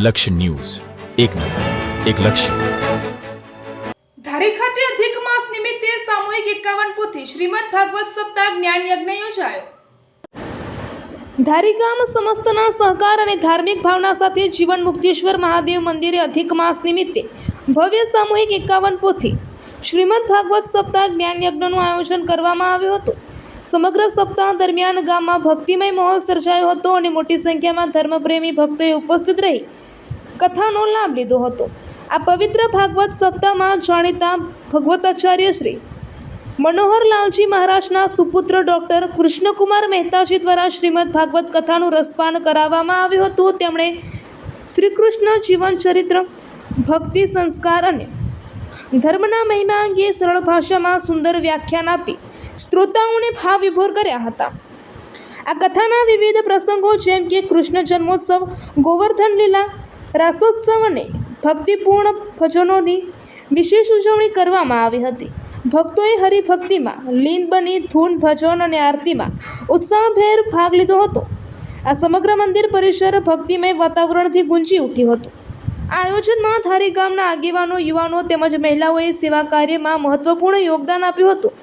લક્ષ્ય ન્યૂઝ, એક નજર, એક લક્ષ્ય. ધારી ખાતે અધિક માસ નિમિત્તે સામૂહિક 51 પોથી શ્રીમદ ભાગવત સપ્તાહ જ્ઞાન યજ્ઞ યોજાયો. ધારી ગામ સમસ્તના સહકાર અને ધાર્મિક ભાવના સાથે જીવન મુક્તેશ્વર મહાદેવ મંદિરે અધિક માસ નિમિત્તે ભવ્ય સામૂહિક 51 પોથી શ્રીમદ ભાગવત સપ્તાહ જ્ઞાન યજ્ઞનું આયોજન કરવામાં આવ્યું હતું. સમગ્ર સપ્તાહ દરમિયાન ગામમાં ભક્તિમય માહોલ સર્જાયો હતો અને મોટી સંખ્યામાં ધર્મપ્રેમી ભક્તોએ ઉપસ્થિત રહી કથાનો લાભ લીધો હતો. આ પવિત્ર ભાગવત સપ્તાહમાં જાણીતા ભગવતાચાર્ય શ્રી મનોહરલાલજી મહારાજના સુપુત્ર ડૉક્ટર કૃષ્ણકુમાર મહેતાજી દ્વારા શ્રીમદ ભાગવત કથાનું રસપાન કરાવવામાં આવ્યું હતું. તેમણે શ્રી કૃષ્ણ જીવન ચરિત્ર, ભક્તિ, સંસ્કાર અને ધર્મના મહિમા અંગે સરળ ભાષામાં સુંદર વ્યાખ્યાન આપી શ્રોતાઓને ભાવ વિભોર કર્યા હતા. આ કથાના વિવિધ પ્રસંગો જેમ કે કૃષ્ણ જન્મોત્સવ, ગોવર્ધન લીલા, રાસોત્સવ અને ભક્તિપૂર્ણ ભજનોની વિશેષ ઉજવણી કરવામાં આવી હતી. ભક્તોએ હરિભક્તિમાં લીન બની ધૂન, ભજન અને આરતીમાં ઉત્સાહભેર ભાગ લીધો હતો. આ સમગ્ર મંદિર પરિસર ભક્તિમય વાતાવરણથી ગુંજી ઉઠ્યું હતું. આ આયોજનમાં ધારી ગામના આગેવાનો, યુવાનો તેમજ મહિલાઓએ સેવા કાર્યમાં મહત્વપૂર્ણ યોગદાન આપ્યું હતું.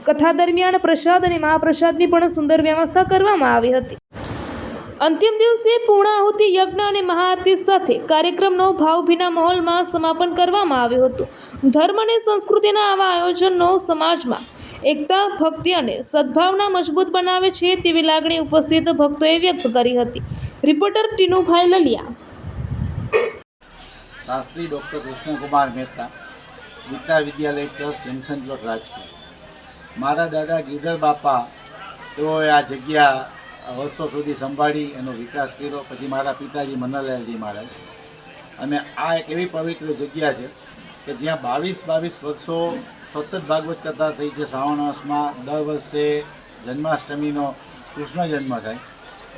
કથા દરમિયાન પ્રસાદ અને મહાપ્રસાદની પણ સુંદર વ્યવસ્થા કરવામાં આવી હતી. અંતિમ દિવસે પૂર્ણ આહુતિ યજ્ઞ અને મહાઆરતી સાથે કાર્યક્રમનો ભાવભીના માહોલમાં સમાપન કરવામાં આવ્યું હતું. ધર્મ અને સંસ્કૃતિના આવા આયોજનો સમાજમાં એકતા, ભક્તિ અને સદભાવના મજબૂત બનાવે છે તેવી લાગણી ઉપસ્થિત ભક્તોએ વ્યક્ત કરી હતી. રિપોર્ટર ટીનુભાઈ લલિયા. શાસ્ત્રી ડૉક્ટર કૃષ્ણકુમાર મહેતા, ગીતા વિદ્યાલય ટ્રસ્ટ, જંકશન પ્લોટ, રાજકોટ. મારા દાદા ગિરધર બાપા તેઓએ આ જગ્યા વર્ષો સુધી સંભાળી એનો વિકાસ કર્યો. પછી મારા પિતાજી મનોહરલાલજી મહારાજ. અને આ એક એવી પવિત્ર જગ્યા છે કે જ્યાં 22 વર્ષો સતત ભાગવત કથા થઈ છે. શ્રાવણ માસમાં દર વર્ષે જન્માષ્ટમીનો કૃષ્ણ જન્મ થાય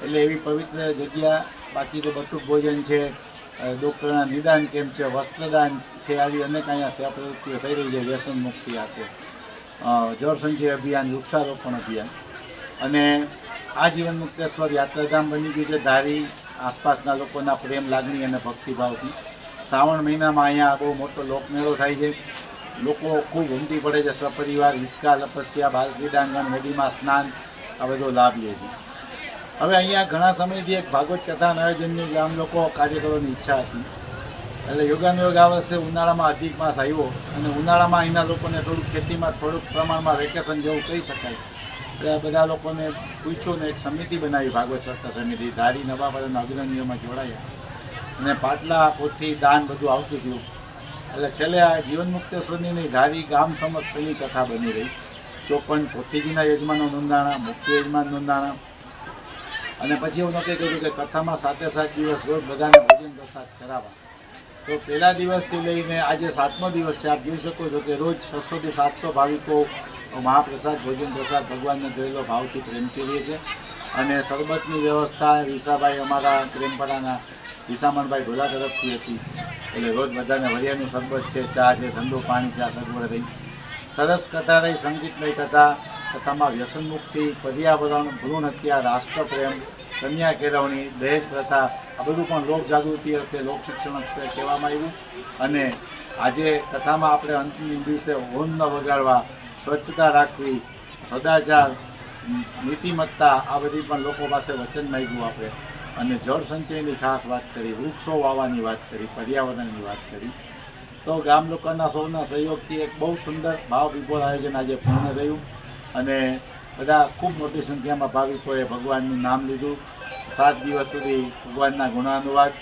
એટલે એવી પવિત્ર જગ્યા. બાકી તો બટુક ભોજન છે, ડૉક્ટરના નિદાન કેમ્પ છે, વસ્ત્રદાન છે, આવી અનેક અહીંયા સેવા પ્રવૃત્તિઓ થઈ રહી છે. વ્યસન મુક્તિ આપે, જળ સંચય અભિયાન, વૃક્ષારોપણ અભિયાન. અને આ જીવન મુક્તેશ્વર યાત્રાધામ બની ગયું છે ધારી આસપાસના લોકોના પ્રેમ, લાગણી અને ભક્તિભાવથી. શ્રાવણ મહિનામાં અહીંયા બહુ મોટો લોકમેળો થાય છે. લોકો ખૂબ ઉમટી પડે છે. સપરિવાર હિંચકા, લપસ્યા, બાલ ક્રીડાંગણ, નદીમાં સ્નાન આ બધો લાભ લે છે. હવે અહીંયા ઘણા સમયથી એક ભાગવત કથાના આયોજનની ગામ લોકો કાર્યકરોની ઈચ્છા હતી. એટલે યોગાનુયોગ આ વર્ષે ઉનાળામાં અધિક માસ આવ્યો અને ઉનાળામાં અહીંના લોકોને થોડુંક ખેતીમાં થોડુંક પ્રમાણમાં વેકેશન જેવું કહી શકાય. એટલે બધા લોકોને પૂછ્યું ને એક સમિતિ બનાવી, ભાગવત સપ્તાહ સમિતિ. ધારી નવાપરાના અગ્રણીઓમાં જોડાયા અને પાટલા, પોથી, દાન બધું આવતું થયું. એટલે છેલ્લે આ જીવન મુક્તેશ્વરની ધારી ગામ સમજ પહેલી કથા બની રહી. 54 પોથીજીના યજમાનો નોંધાણા, મુખ્ય યજમાન નોંધાણા. અને પછી એવું નક્કી કર્યું કે કથામાં 7 દિવસ રોજ બધાને ભોજન પ્રસાદ કરાવવા. તો પહેલા દિવસથી લઈને આજે 7મો દિવસ છે. આપ જોઈ શકો છો કે રોજ 600 થી 700 ભાવિકો મહાપ્રસાદ, ભોજન પ્રસાદ ભગવાનને ધરેલો ભાવથી પ્રેમથી રહે છે. અને શરબતની વ્યવસ્થા વિસાભાઈ, અમારા પ્રેમપરાના વિસામણભાઈ ઢોલા તરફથી હતી. એટલે રોજ બધાને વરિયાનું શરબત છે, ચા છે, ઠંડુ પાણી છે, આ સગવડ રહી. સરસ કથા રહી, સંગીતમય કથા. કથામાં વ્યસન મુક્તિ, પર્યાવરણ, ભ્રૂણ હત્યા, રાષ્ટ્રપ્રેમ, કન્યા કેળવણી, દહેજ પ્રથા આ બધું પણ લોક જાગૃતિ અર્થે, લોક શિક્ષણ અર્થે કહેવામાં આવ્યું. અને આજે કથામાં આપણે અંતિમ દિવસે હોર્ન ન વગાડવા, સ્વચ્છતા રાખવી, સદાચાર, નીતિમત્તા આ બધી પણ લોકો પાસે વચન માંગ્યું આપણે. અને જળ સંચયની ખાસ વાત કરી, વૃક્ષો વાવવાની વાત કરી, પર્યાવરણની વાત કરી. તો ગામ લોકોના સૌના સહયોગથી એક બહુ સુંદર ભાવ વિભોર આયોજન આજે પૂર્ણ થયું. અને બધા ખૂબ મોટી સંખ્યામાં ભાવિકોએ ભગવાનનું નામ લીધું. 7 દિવસ સુધી ભગવાનના ગુણાનુવાદ.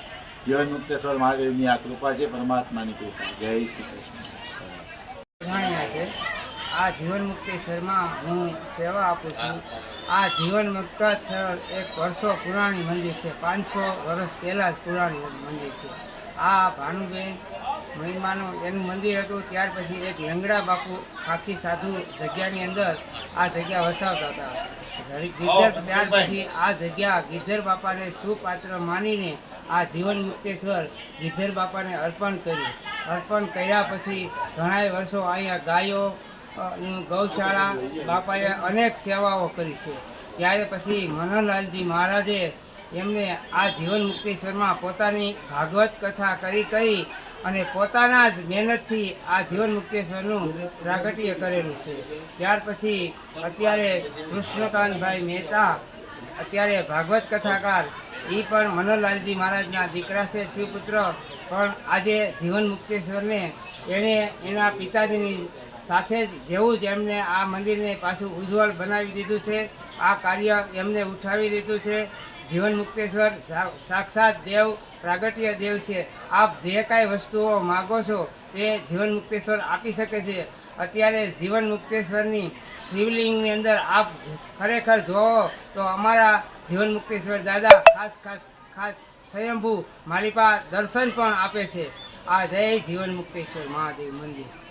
જીવન મુક્તેશ્વર મહાદેવની આ કૃપા છે, પરમાત્માની કૃપા. જય શ્રી કૃષ્ણ. આ જીવન મુક્તેશ્વરમાં હું સેવા આપું છું. આ જીવન મુક્તેશ્વર એક વર્ષો પુરાણી મંદિર છે. 500 વર્ષ પહેલાં જ પુરાણી મંદિર છે. આ ભાનુબેન મહિમાનું એનું મંદિર હતું. ત્યાર પછી એક લંગડા બાપુ આખી સાધુ જગ્યાની અંદર આ જગ્યા વસાવતા હતા. ત્યાર પછી આ જગ્યા ગિરધર બાપાને સુપાત્ર માનીને આ જીવન મુક્તેશ્વર ગિરધર બાપાને અર્પણ કર્યું. અર્પણ કર્યા પછી ઘણાય વર્ષો અહીંયા ગાયો, ગૌશાળા બાપાએ અનેક સેવાઓ કરી છે. ત્યારે પછી મનોહરલાલજી મહારાજે એમને આ જીવન મુક્તેશ્વરમાં પોતાની ભાગવત કથા કરી અને પોતાના જ મહેનતથી આ જીવન મુક્તેશ્વરનું પ્રાગટ્ય કરેલું છે. ત્યાર પછી અત્યારે કૃષ્ણકાંતભાઈ મહેતા અત્યારે ભાગવત કથાકાર એ પણ મનોહરલાલજી મહારાજના દીકરા છે, શિવપુત્ર, પણ આજે જીવન મુક્તેશ્વરને એણે એના પિતાજીની સાથે જ જેવું જ એમને આ મંદિરને પાછું ઉજ્જવળ બનાવી દીધું છે. આ કાર્ય એમને ઉઠાવી દીધું છે. જીવન મુક્તેશ્વર સાક્ષાત દેવ પ્રાગટ્ય દેવ છે. આપ જે કાંઈ વસ્તુઓ માગો છો તે જીવન મુક્તેશ્વર આપી શકે છે. અત્યારે જીવન મુક્તેશ્વરની શિવલિંગની અંદર આપ ખરેખર જોવો તો અમારા જીવન મુક્તેશ્વર દાદા ખાસ સ્વયંભૂ માલિપા દર્શન પણ આપે છે. આ જય જીવન મુક્તેશ્વર મહાદેવ મંદિર.